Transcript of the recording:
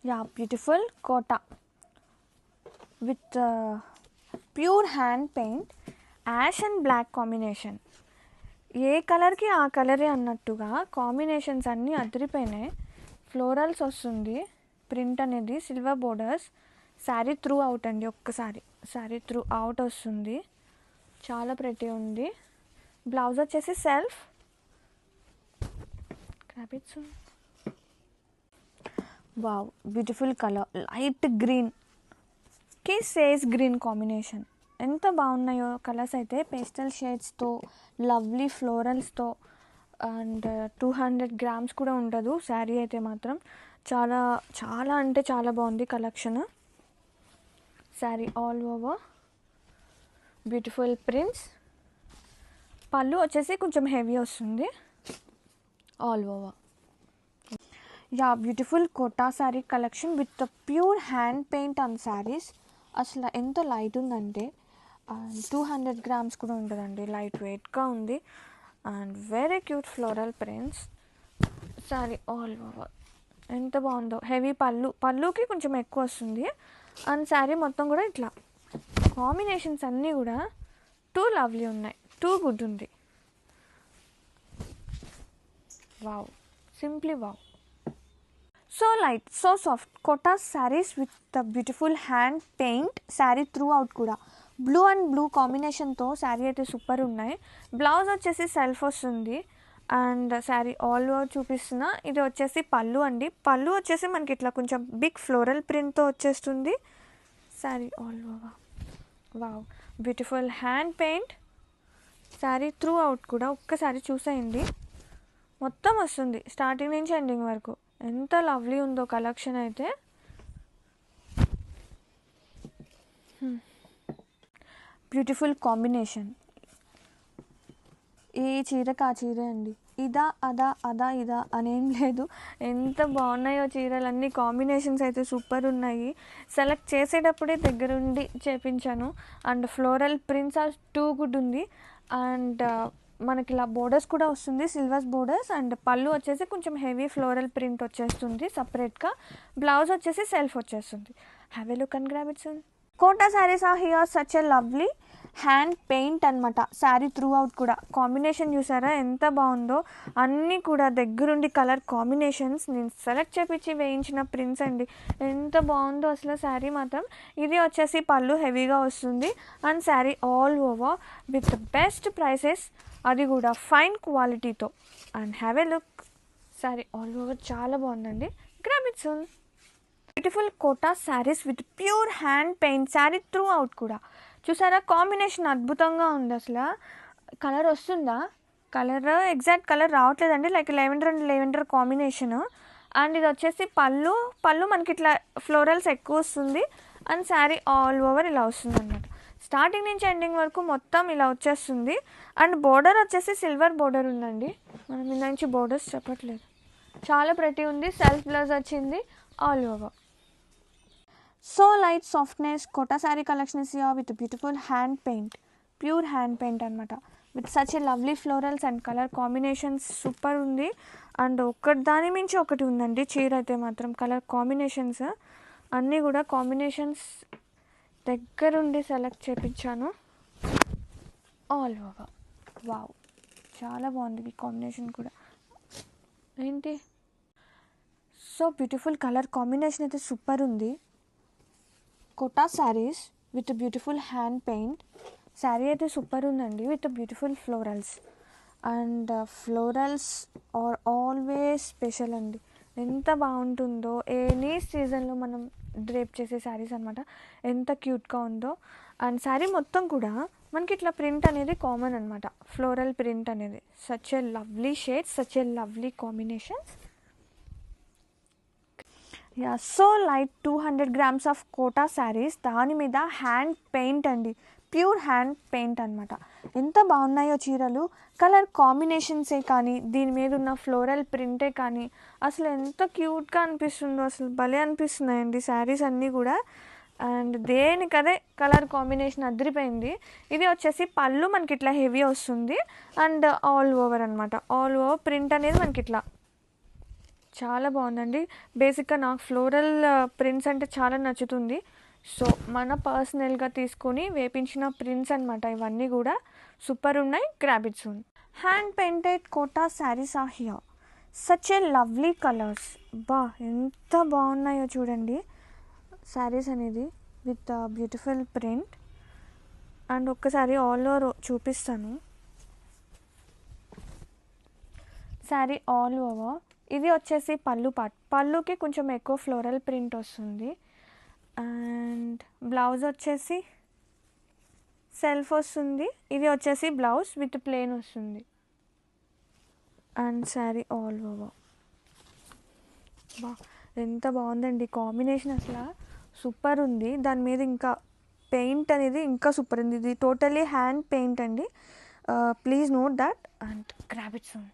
Yeah, beautiful kota with pure hand paint, ash and black combination. ఏ కలర్కి ఆ కలరే అన్నట్టుగా కాంబినేషన్స్ అన్నీ అదిరిపోయినాయి. ఫ్లోరల్స్ వస్తుంది, ప్రింట్ అనేది silver borders, sari through out అండి. ఒక్కసారి శారీ త్రూ అవుట్ వస్తుంది, చాలా ప్రెటీ ఉంది. బ్లౌజ్ వచ్చేసి సెల్ఫ్ క్రాబిట్స్. వావ్, బ్యూటిఫుల్ కలర్, లైట్ గ్రీన్కి సేజ్ గ్రీన్ కాంబినేషన్. ఎంత బాగున్నాయో కలర్స్ అయితే, పేస్టల్ షేడ్స్తో, లవ్లీ ఫ్లోరల్స్తో. అండ్ 200 grams కూడా ఉండదు శారీ అయితే మాత్రం. చాలా చాలా అంటే చాలా బాగుంది collection. Sari all over beautiful prints. పళ్ళు వచ్చేసి కొంచెం హెవీ వస్తుంది all over. Yeah, beautiful Kota sari collection with pure hand paint on saris. అసలు ఎంత లైట్ ఉందంటే 200 grams కూడా ఉంటుందండి, లైట్ వెయిట్గా ఉంది. And very cute floral prints. Sari all over ఎంత బాగుందో. హెవీ పళ్ళుకి కొంచెం ఎక్కువ వస్తుంది. అండ్ శారీ మొత్తం కూడా ఇట్లా కాంబినేషన్స్ అన్నీ కూడా టూ లవ్లీ ఉన్నాయి, టూ గుడ్ ఉంది. Wow, simply wow. So light, so soft Kota saris with the beautiful hand paint. Sari throughout కూడా బ్లూ అండ్ బ్లూ కాంబినేషన్తో శారీ అయితే సూపర్ ఉన్నాయి. బ్లౌజ్ వచ్చేసి సెల్ఫ్ వస్తుంది. అండ్ శారీ ఆల్ ఓవర్ చూపిస్తున్నా. ఇది వచ్చేసి పళ్ళు అండి. పళ్ళు వచ్చేసి మనకి ఇట్లా కొంచెం బిగ్ ఫ్లోరల్ ప్రింట్తో వచ్చేస్తుంది. Sari all over wow, beautiful hand paint. Sari throughout కూడా ఒక్కసారి చూసేయండి, మొత్తం వస్తుంది స్టార్టింగ్ నుంచి ఎండింగ్ వరకు. ఎంత లవ్లీ ఉందో కలెక్షన్ అయితే. Beautiful combination. ఈ చీరకు ఆ చీరే అండి, ఇదా అదా అదా ఇదా అనేం లేదు. ఎంత బాగున్నాయో చీరలన్నీ. కాంబినేషన్స్ అయితే సూపర్ ఉన్నాయి. సెలెక్ట్ చేసేటప్పుడే దగ్గరుండి చేపించాను. And floral prints are too good ఉంది. అండ్ మనకి ఇలా బోర్డర్స్ కూడా వస్తుంది, సిల్వర్స్ బోర్డర్స్. అండ్ పళ్ళు వచ్చేసి కొంచెం హెవీ ఫ్లోరల్ ప్రింట్ వచ్చేస్తుంది సపరేట్గా. బ్లౌజ్ వచ్చేసి సెల్ఫ్ వచ్చేస్తుంది. Have a look and grab it soon. Kota saris are here such a lovely hand paint అనమాట. శారీ త్రూ అవుట్ కూడా కాంబినేషన్ చూసారా ఎంత బాగుందో. అన్నీ కూడా దగ్గరుండి కలర్ కాంబినేషన్స్ నేను సెలెక్ట్ చేపించి వేయించిన ప్రింట్స్ అండి. ఎంత బాగుందో అసలు శారీ మాత్రం. ఇది వచ్చేసి పళ్ళు హెవీగా వస్తుంది. And sari all over with best prices, అది కూడా ఫైన్ క్వాలిటీతో. And have a look. Sari all over చాలా బాగుందండి. Grab it soon. Beautiful Kota saris with pure hand paint. Sari throughout కూడా చూసారా, కాంబినేషన్ అద్భుతంగా ఉంది. అసలు కలర్ వస్తుందా? కలర్ ఎగ్జాక్ట్ కలర్ రావట్లేదండి, like lavender and lavender combination. And ఇది వచ్చేసి పళ్ళు మనకి ఇట్లా ఫ్లోరల్స్ ఎక్కువ వస్తుంది. అండ్ శారీ ఆల్ ఓవర్ ఇలా వస్తుంది అనమాట. స్టార్టింగ్ నుంచి ఎండింగ్ వరకు మొత్తం ఇలా వచ్చేస్తుంది. అండ్ బోర్డర్ వచ్చేసి సిల్వర్ బోర్డర్ ఉందండి, మనం ఇంత నుంచి బోర్డర్స్ చెప్పట్లేదు. చాలా ప్రతి ఉంది. సెల్ఫ్ బ్లౌజ్ వచ్చింది all over. So light softness Kota sari collection is here with beautiful hand paint, pure hand paint అనమాట. With such a lovely florals and colour combinations super ఉంది. అండ్ ఒకటి దాని మించి ఒకటి ఉందండి చీర అయితే మాత్రం. కలర్ కాంబినేషన్స్ అన్నీ కూడా కాంబినేషన్స్ దగ్గరుండి సెలెక్ట్ చేయించాను ఆల్ ఓవర్. వావ్, చాలా బాగుంది ఈ కాంబినేషన్ కూడా. ఏంటి సో బ్యూటిఫుల్ కలర్ కాంబినేషన్ అయితే సూపర్ ఉంది. Kota saris with beautiful hand paint. Sari అయితే సూపర్ ఉందండి with beautiful florals. And florals are always special అండి. ఎంత బాగుంటుందో ఎనీ సీజన్లో మనం డ్రేప్ చేసే శారీస్ అనమాట. ఎంత క్యూట్గా ఉందో. అండ్ శారీ మొత్తం కూడా మనకి ఇట్లా ప్రింట్ అనేది కామన్ అనమాట, ఫ్లోరల్ ప్రింట్ అనేది. Such a lovely shades, such a lovely combinations. Yeah, so light 200 grams of Kota saris. దాని మీద హ్యాండ్ పెయింట్ అండి, ప్యూర్ హ్యాండ్ పెయింట్ అనమాట. ఎంత బాగున్నాయో చీరలు. కలర్ కాంబినేషన్సే కానీ, దీని మీద ఉన్న ఫ్లోరల్ ప్రింటే కానీ అసలు ఎంత క్యూట్గా అనిపిస్తుందో. అసలు భలే అనిపిస్తున్నాయండి శారీస్ అన్నీ కూడా. అండ్ దేనికదే కలర్ కాంబినేషన్ అదిరిపోయింది. ఇది వచ్చేసి పళ్ళు మనకి ఇట్లా హెవీ వస్తుంది. అండ్ ఆల్ ఓవర్ అనమాట. ఆల్ ఓవర్ ప్రింట్ అనేది మనకి ఇట్లా చాలా బాగుందండి. బేసిక్గా నాకు ఫ్లోరల్ ప్రింట్స్ అంటే చాలా నచ్చుతుంది. సో మన పర్సనల్గా తీసుకొని వేపించిన ప్రింట్స్ అనమాట ఇవన్నీ కూడా సూపర్ ఉన్నాయి. Grab it soon. Hand painted Kota saris are here. Such a lovely colours. బా ఎంత బాగున్నాయో చూడండి శారీస్ అనేది విత్ బ్యూటిఫుల్ ప్రింట్. అండ్ ఒక్కసారి ఆల్ ఓవర్ చూపిస్తాను. శారీ ఆల్ ఓవర్ ఇది వచ్చేసి పళ్ళు పార్ట్. పళ్ళుకి కొంచెం ఎక్కువ ఫ్లోరల్ ప్రింట్ వస్తుంది. అండ్ బ్లౌజ్ వచ్చేసి సెల్ఫ్ వస్తుంది. ఇది వచ్చేసి బ్లౌజ్ విత్ ప్లెయిన్ వస్తుంది. And sari all over. బా ఎంత బాగుందండి కాంబినేషన్, అసలు సూపర్ ఉంది. దాని మీద ఇంకా పెయింట్ అనేది ఇంకా సూపర్ ఉంది. ఇది టోటలీ హ్యాండ్ పెయింట్ అండి. Please note that and grab it soon.